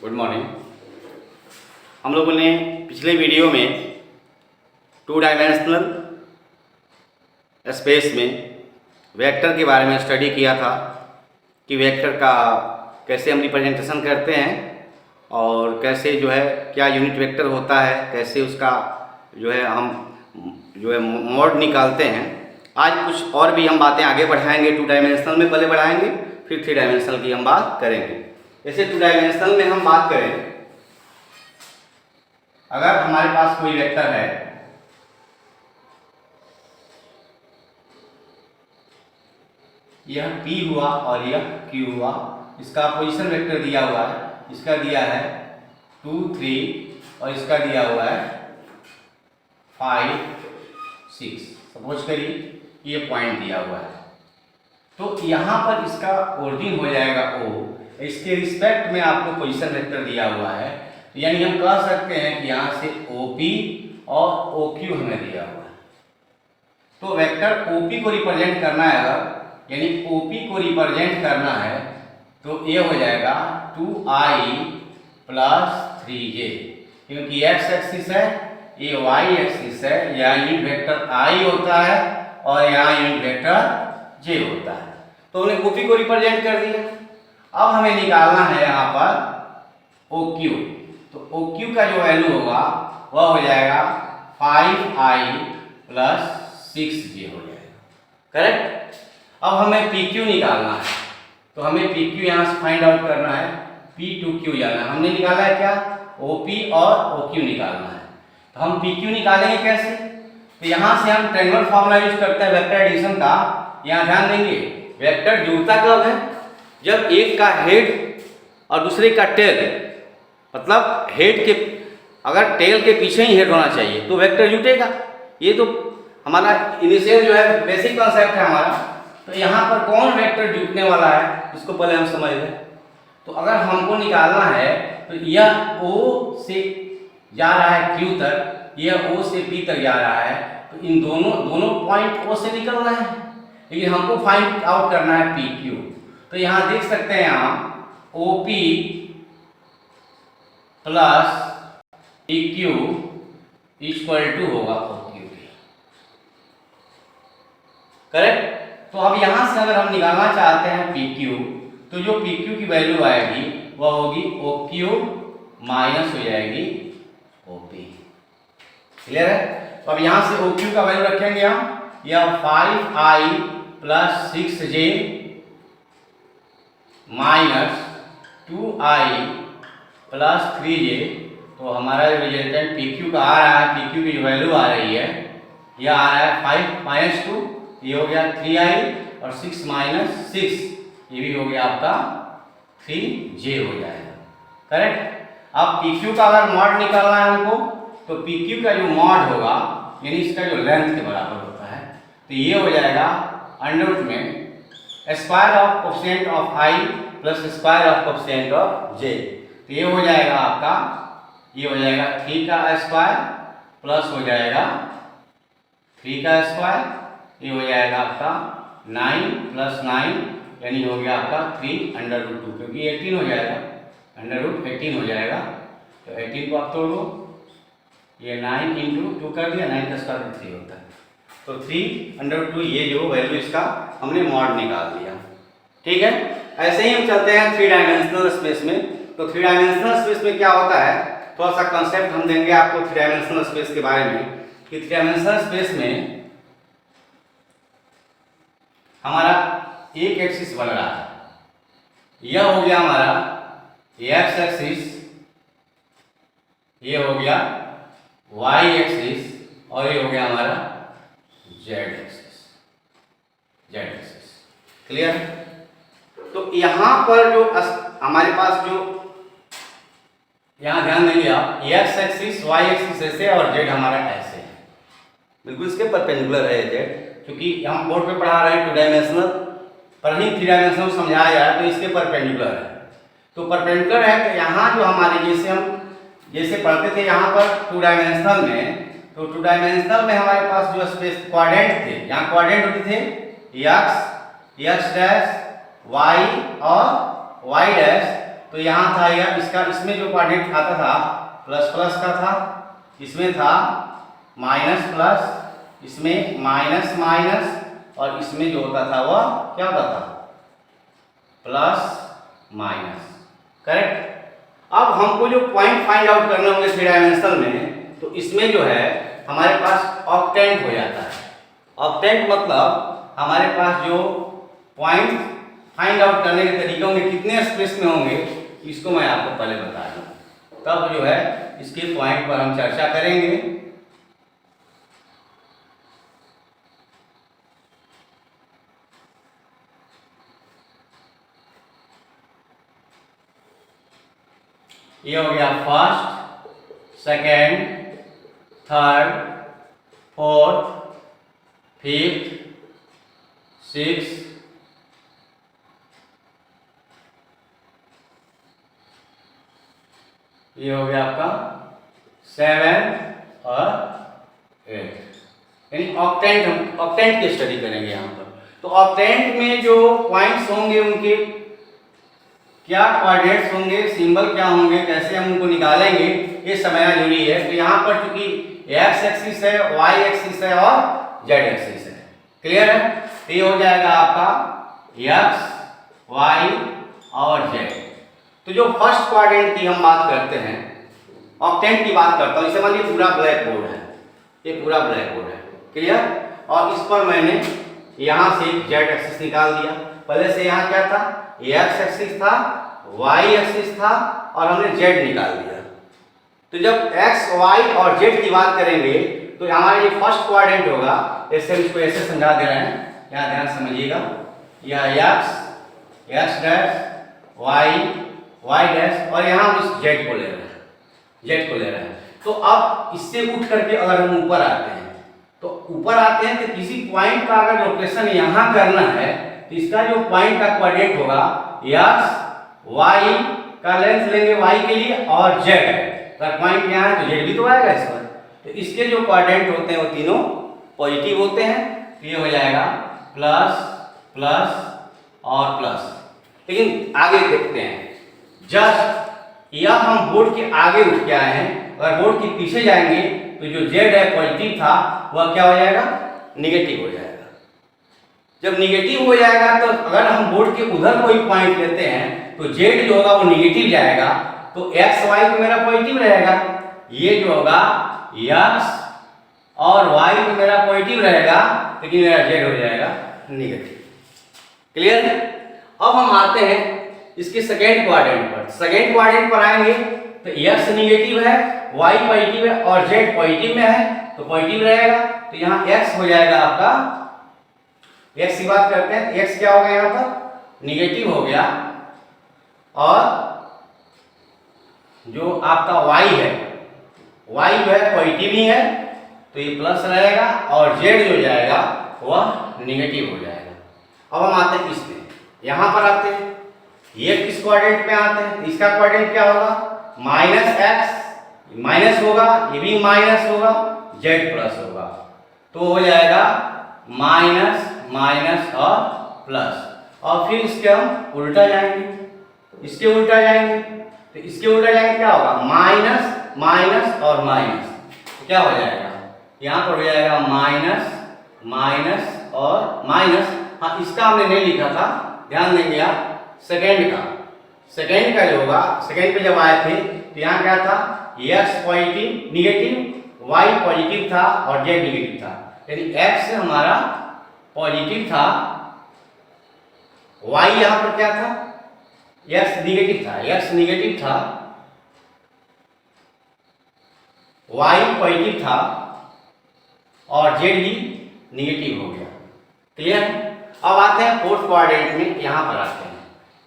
Good morning. हम लोगों ने पिछले वीडियो में टू डायमेंशनल स्पेस में वेक्टर के बारे में स्टडी किया था कि वेक्टर का कैसे हम रिप्रेजेंटेशन करते हैं और कैसे क्या यूनिट वेक्टर होता है, कैसे उसका हम मोड निकालते हैं। आज कुछ और भी हम बातें आगे बढ़ाएंगे। टू डायमेंशनल में पहले बढ़ाएंगे, फिर थ्री डायमेंशनल की हम बात करेंगे। जैसे टू डायमेंशनल में हम बात करें, अगर हमारे पास कोई वेक्टर है, यह P हुआ और यह Q हुआ, इसका पोजीशन वेक्टर दिया हुआ है, इसका दिया है 2 3 और इसका दिया हुआ है 5 6। सपोज करिए ये पॉइंट दिया हुआ है, तो यहाँ पर इसका ओरिजिन हो जाएगा O। इसके रिस्पेक्ट में आपको पोजीशन वेक्टर दिया हुआ है, यानी हम कह सकते हैं कि यहाँ से OP और OQ हमें दिया हुआ है। तो वेक्टर OP को रिप्रेजेंट करना है, अगर यानी OP को रिप्रेजेंट करना है तो ये हो जाएगा 2i प्लस 3j, क्योंकि x एक्सिस है, ये y एक्सिस है, यहाँ यूनिट वेक्टर i होता है और यहाँ यूनिट वेक्टर j होता है। तो हमने OP को रिप्रेजेंट कर दिया। अब हमें निकालना है यहाँ पर OQ। तो OQ का जो वैल्यू होगा वह हो जाएगा 5i प्लस 6j हो जाएगा, करेक्ट। अब हमें PQ निकालना है, तो हमें PQ यहाँ से फाइंड आउट करना है, P to Q जाना है। हमने निकाला है क्या, OP और OQ निकालना है। तो हम PQ निकालेंगे कैसे, तो यहाँ से हम ट्रायंगुलर फॉर्मूला यूज करते हैं वेक्टर एडिशन का। यहाँ ध्यान देंगे, वेक्टर जुड़ता कब है, जब एक का हेड और दूसरे का टेल, मतलब हेड के, अगर टेल के पीछे ही हेड होना चाहिए तो वेक्टर जुटेगा। ये तो हमारा इनिशियल बेसिक कॉन्सेप्ट है हमारा। तो यहाँ पर कौन वेक्टर जुटने वाला है इसको पहले हम समझ लें। तो अगर हमको निकालना है तो यह O से जा रहा है Q तक, यह O से P तक जा रहा है, तो इन दोनों पॉइंट O से निकल रहे हैं, लेकिन हमको फाइंड आउट करना है PQ। तो यहाँ देख सकते हैं, यहाँ OP plus PQ equal to होगा OQ, करेक्ट। तो अब यहाँ से अगर हम निकालना चाहते हैं PQ, तो जो PQ की वैल्यू आएगी वह होगी OQ माइनस हो जाएगी OP, क्लियर है। तो अब यहाँ से OQ का वैल्यू रखेंगे हम, यह 5i plus 6j minus 2i plus 3j। तो हमारा रिजल्टेंट PQ का आ रहा है, PQ की वैल्यू आ रही है, यह आ रहा है 5 माइनस 2, ये हो गया 3i और 6 माइनस 6, ये भी हो गया आपका 3j हो जाएगा, करेक्ट। अब PQ का अगर मॉड निकालना है हमको, तो PQ का जो मॉड होगा, यानी इसका जो लेंथ के बराबर होता है, तो ये हो जाएगा अंडर रूट में square of coefficient of i plus square of coefficient of j। तो ये हो जाएगा आपका, ये हो जाएगा 3 का स्क्वायर प्लस हो जाएगा 3 का स्क्वायर, ये हो जाएगा आपका 9 प्लस 9, यानी हो गया आपका 3 अंडर रूट 2, क्योंकि 18 हो जाएगा, अंडर रूट 18 हो जाएगा। तो 18 को आप तोड़ लो, ये 9 इंटू 2 कर दिया, 9 का स्क्वायर 3 होता है, तो 3 अंडर रूट 2, ये जो वैल्यू इसका हमने मॉड निकाल दिया, ठीक है। ऐसे ही हम चलते हैं थ्री डायमेंशनल स्पेस में। तो थ्री डायमेंशनल स्पेस में क्या होता है, थोड़ा सा कंसेप्ट हम देंगे आपको थ्री डायमेंशनल स्पेस के बारे में, कि थ्री डायमेंशनल स्पेस में हमारा एक एक्सिस बन रहा है, यह हो गया हमारा एक्स एक्सिस, ये हो गया वाई एक्सिस और ये हो गया हमारा जेड एक्सिस, क्लियर। तो यहाँ पर जो हमारे पास जो, यहाँ ध्यान देंगे आप, एक्स एक्सिस वाई एक्सिस ऐसे और जेड हमारा ऐसे है, बिल्कुल इसके परपेंडिकुलर है जेड, क्योंकि हम बोर्ड पे पढ़ा रहे हैं टू डायमेंशनल, पर ही थ्री डायमेंशनल समझाया जा रहा है, तो इसके परपेंडिकुलर है। तो परपेंडिकुलर है, तो यहाँ जो हमारे जैसे पढ़ते थे यहाँ पर टू डायमेंशनल में, तो टू डायमेंशनल में हमारे पास जो स्पेस क्वाड्रेंट थे, यहाँ क्वाड्रेंट होते थे एक्स डैश वाई और वाई डैश, तो यहाँ था यह, इसका इसमें जो कोऑर्डिनेट आता था प्लस प्लस का था, इसमें था माइनस प्लस, इसमें माइनस माइनस, और इसमें जो होता था वह क्या होता था, प्लस माइनस। करेक्ट। अब हमको जो पॉइंट फाइंड आउट करने होंगे 3 डायमेंशनल में, तो इसमें जो है हमारे पास ऑक्टेंट हो जाता है। ऑक्टेंट मतलब हमारे पास जो पॉइंट फाइंड आउट करने के तरीके होंगे, कितने स्पेस में होंगे, इसको मैं आपको पहले बता दूं, तब जो है इसके पॉइंट पर हम चर्चा करेंगे। ये हो गया first, second, third, fourth, fifth, six, ये हो गया आपका 7 और 8। यानी ऑक्टेंट, हम ऑक्टेंट की स्टडी करेंगे यहाँ पर। तो ऑक्टेंट में जो पॉइंट्स होंगे उनके क्या कोऑर्डिनेट्स होंगे, सिंबल क्या होंगे, कैसे हम उनको निकालेंगे, ये समझना जरूरी है। तो यहाँ पर चूंकि एक्स एक्सिस है, वाई एक्सिस है और जेड एक्सिस है। क्लियर है। तो ये हो जाएगा आपका एक्स, वाई और जेड। तो जो फर्स्ट क्वाड्रेंट की हम बात करते हैं, ऑक्टेंट की बात करता हूँ, इसे मान लीजिए पूरा ब्लैक बोर्ड है, ये पूरा ब्लैक बोर्ड है। क्लियर। और इस पर मैंने यहाँ से जेड एक्सिस निकाल दिया। पहले से यहाँ क्या था, एक्स एक्सिस था, वाई एक्सिस था, और हमने जेड निकाल दिया। तो जब एक्स, वाई और जेड की बात करेंगे तो हमारा ये फर्स्ट क्वाड्रेंट होगा। जैसे हम इसको ऐसे समझा दे रहे हैं, यहाँ ध्यान समझिएगा, यह एक्स डैश, वाई डैश, और यहाँ हम इस जेड को ले रहे हैं, तो अब इससे उठ करके अगर हम ऊपर आते हैं, तो ऊपर आते हैं तो किसी पॉइंट का अगर लोकेशन यहाँ करना है, तो इसका जो पॉइंट का कोऑर्डिनेट होगा एक्स, वाई का लेंथ लेंगे वाई के लिए, और जेड का पॉइंट यहाँ है तो जेड भी तो आएगा इस पर। तो इसके जो कोऑर्डिनेट होते हैं वो तीनों पॉजिटिव होते हैं। तो ये हो जाएगा प्लस प्लस और प्लस। लेकिन आगे देखते हैं, जस्ट या हम बोर्ड के आगे उठ के आए हैं, अगर बोर्ड के पीछे जाएंगे तो जो जेड है पॉजिटिव था वह क्या हो जाएगा, निगेटिव हो जाएगा। जब निगेटिव हो जाएगा तो अगर हम बोर्ड के उधर कोई पॉइंट लेते हैं तो जेड जो होगा वो निगेटिव जाएगा, तो एक्स वाई तो मेरा पॉजिटिव रहेगा, ये जो होगा एक्स और वाई तो मेरा पॉजिटिव रहेगा, लेकिन मेरा जेड हो जाएगा निगेटिव। क्लियर है। अब हम आते हैं इसके सेकेंड क्वाड्रेंट पर। सेकेंड क्वाड्रेंट पर आएंगे तो एक्स निगेटिव है, वाई पॉजिटिव है और जेड पॉजिटिव में है, तो पॉजिटिव रहेगा। तो यहाँ एक्स हो जाएगा आपका, एक्स की बात करते हैं, एक्स क्या हो गया यहाँ पर, निगेटिव हो गया, और जो आपका वाई है, वाई जो है पॉजिटिव ही है, तो ये प्लस रहेगा, और जेड जो जाएगा वह निगेटिव हो जाएगा। अब हम आते हैं इसमें, यहाँ पर आते हैं, ये किस क्वाड्रेंट में आते हैं, इसका क्वाड्रेंट क्या होगा, माइनस एक्स माइनस होगा, ये भी माइनस होगा, जेड प्लस होगा, तो हो जाएगा माइनस माइनस और प्लस। और फिर इसके हम उल्टा जाएंगे, इसके उल्टा जाएंगे, तो इसके उल्टा जाएंगे क्या होगा, माइनस माइनस और माइनस, तो क्या हो जाएगा, यहाँ पर हो जाएगा माइनस माइनस और माइनस। हाँ, इसका हमने नहीं लिखा था, ध्यान देंगे आप, सेकेंड का जो होगा, सेकेंड पे जब आए थे तो यहाँ क्या था, X positive negative, Y positive था और जेड निगेटिव था, यानी एक्स हमारा पॉजिटिव था, वाई यहाँ पर क्या था, एक्स निगेटिव था, वाई पॉजिटिव था और जेड भी निगेटिव हो गया। क्लियर। अब आते हैं फोर्थ क्वाड्रेंट में, यहाँ पर आते हैं,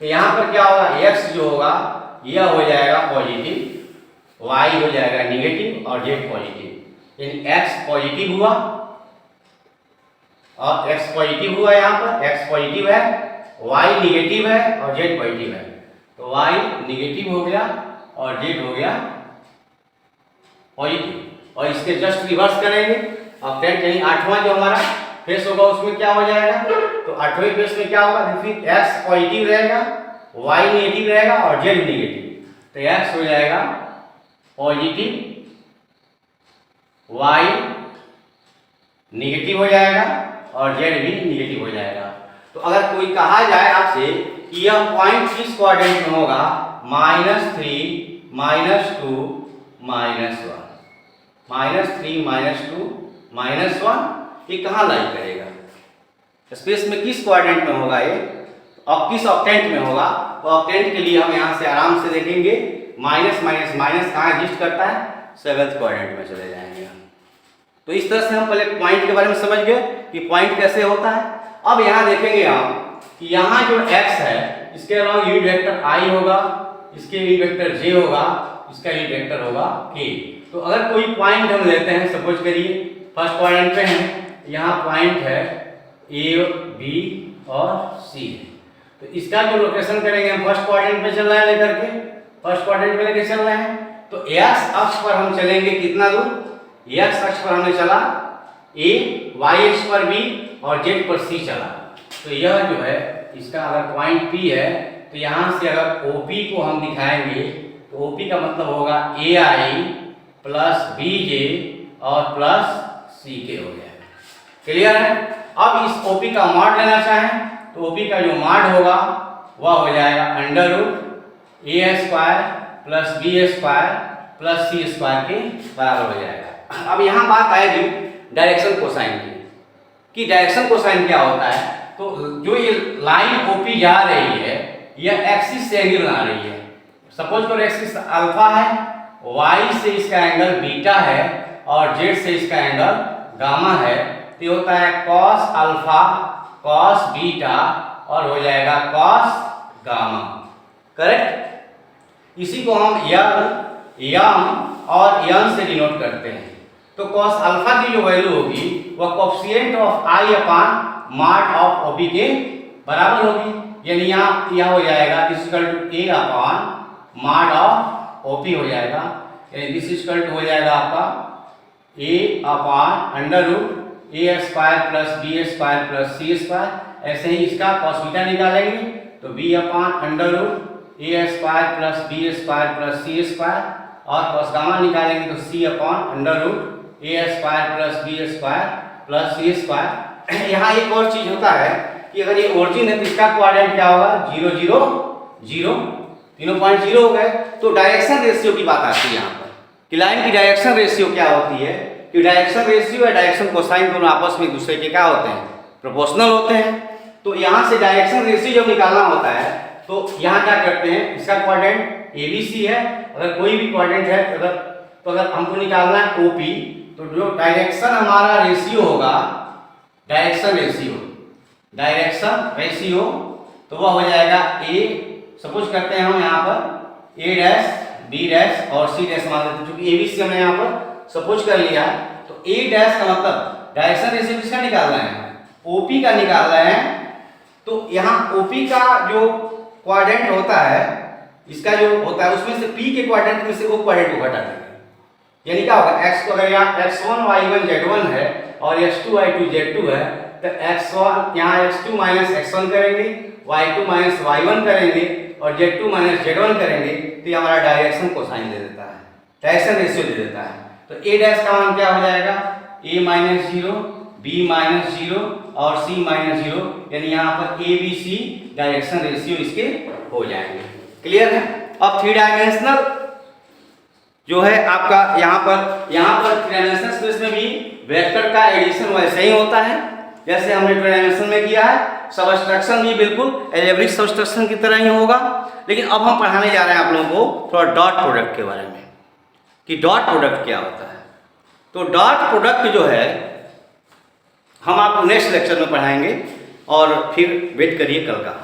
तो यहाँ पर क्या होगा, एक्स जो होगा यह हो जाएगा पॉजिटिव, वाई हो जाएगा निगेटिव और जेड पॉजिटिव, यानी एक्स पॉजिटिव हुआ और एक्स पॉजिटिव हुआ, यहाँ पर एक्स पॉजिटिव है, वाई निगेटिव है और जेड पॉजिटिव है, तो वाई निगेटिव हो गया और जेड हो गया पॉजिटिव। और इसके जस्ट रिवर्स करेंगे, अब यानी आठवां जो हमारा फेस होगा उसमें क्या हो जाएगा, तो आठवें फेस में क्या होगा, फिर एक्स पॉजिटिव रहेगा, वाई नेगेटिव रहेगा और जेड नेगेटिव, तो एक्स हो जाएगा पॉजिटिव, वाई नेगेटिव हो जाएगा और जेड भी नेगेटिव हो जाएगा। तो अगर कोई कहा जाए आपसे कि यह पॉइंट किस क्वाड्रेंट में होगा, -3, -2, -1, -3, -2, -1, ये कहाँ लाई करेगा, स्पेस में किस क्वाड्रेंट में होगा ये, और किस ऑक्टेंट में होगा। तो ऑक्टेंट के लिए हम यहाँ से आराम से देखेंगे, माइनस माइनस माइनस कहाँ एग्जिस्ट करता है, 7th क्वाड्रेंट में चले जाएंगे हम। तो इस तरह से हम पहले पॉइंट के बारे में समझ गए कि पॉइंट कैसे होता है। अब यहाँ देखेंगे हम कि यहाँ जो x है इसके अलावा यूनिट वेक्टर i होगा, इसके यूनिट वेक्टर j होगा, इसका यूनिट वेक्टर होगा k। तो अगर कोई पॉइंट हम लेते हैं, सपोज करिए फर्स्ट क्वाड्रेंट पे हैं, यहाँ पॉइंट है a, b और c है, तो इसका जो लोकेशन करेंगे हम फर्स्ट क्वाड्रेंट पे चल रहे हैं लेकर के, फर्स्ट क्वाड्रेंट पे लेके चल रहे हैं, तो x अक्ष पर हम चलेंगे कितना दूर, x अक्ष पर हमने चला a, y अक्ष पर b और z पर c चला। तो यह जो है इसका अगर पॉइंट P है, तो यहाँ से अगर OP को हम दिखाएंगे तो OP का मतलब होगा AI प्लस BJ और प्लस CK हो जाएगा। क्लियर है। अब इस OP का मॉड लेना चाहें तो OP का जो मॉड होगा वह हो जाएगा √A² plus B² plus C² के बराबर हो जाएगा। अब यहाँ बात आएगी डायरेक्शन कोसाइन की डायरेक्शन कोसाइन क्या होता है। तो जो ये लाइन OP जा रही है यह एक्सिस से एंगल बना रही है। सपोज करो एक्सिस अल्फा है, y से इसका एंगल बीटा है और z से इसका एंगल गामा है। तो होता है cos अल्फा cos बीटा और हो जाएगा cos गामा। करेक्ट। इसी को हम यम और यन से डिनोट करते हैं। तो cos अल्फा की जो वैल्यू होगी वह coefficient of i upon mod of OP के बराबर होगी। यानी यहाँ हो जाएगा this equal to a upon mod of OP हो जाएगा। यानी दिस इक्वल टू हो जाएगा आपका a upon √A² plus B² plus C²। ऐसे ही इसका cos बीटा निकालेंगे तो b अपान √A² plus B² plus C² और cos गामा निकालेंगे तो c अपान √A² plus B² plus C²। यहाँ एक और चीज होता है कि अगर ये ओरिजिन है तो इसका क्वाड्रेंट क्या होगा 0 0 0, तीनों पॉइंट 0 हो गए। तो डायरेक्शन रेशियो की बात आती है यहाँ पर कि लाइन की डायरेक्शन रेशियो क्या होती है कि डायरेक्शन रेशियो या डायरेक्शन कोसाइन दोनों आपस में एक दूसरे के क्या होते हैं, प्रोपोर्शनल होते हैं। तो यहाँ से डायरेक्शन रेशियो जब निकालना होता है तो यहाँ क्या करते हैं, इसका क्वाड्रेंट ABC है, अगर कोई भी क्वाड्रेंट है तो अगर हमको निकालना है OP, तो जो डायरेक्शन हमारा रेशियो होगा डायरेक्शन रेशियो तो वह हो जाएगा A। सपोज करते हैं हम यहाँ पर A' B' और C' मान लेते हैं, क्योंकि ABC हमने यहाँ पर सपोज कर लिया है। तो A' का मतलब डायरेक्शन रेशियो किसका निकाल रहे हैं, OP का निकाल रहे हैं। तो यहाँ OP का जो क्वाड्रेंट होता है, इसका जो होता है उसमें से P के क्वाड्रेंट में से O क्वाड्रेंट को घटा देंगे। यानी क्या होगा, x को अगर यहाँ x1 y1 z1 है और x2 y2 z2 है तो x1 यहाँ x2 माइनस x1 करेंगे, y2 माइनस y1 करेंगे और z2 माइनस z1 करेंगे तो ये हमारा डायरेक्शन कोसाइन दे देता है, डायरेक्शन रेशियो दे देता है। तो A' का मान क्या हो जाएगा a-0 b-0 और c-0, यानी यहाँ पर ABC डायरेक्शन रेशियो इसके हो जाएंगे। क्लियर है। अब 3 डायमेंशनल जो है आपका यहाँ पर 3 डायमेंशनल स्पेस में भी वेक्टर का एडिशन वैसे ही होता है जैसे हमने 2 डायमेंशन में किया है। सबस्ट्रक्शन भी बिल्कुल अलजेब्रिक सबस्ट्रक्शन की तरह ही होगा। लेकिन अब हम पढ़ाने जा रहे हैं आप लोगों को थोड़ा डॉट प्रोडक्ट के बारे में कि डॉट प्रोडक्ट क्या होता है। तो डॉट प्रोडक्ट जो है हम आपको नेक्स्ट लेक्चर में पढ़ाएंगे और फिर वेट करिए कल का।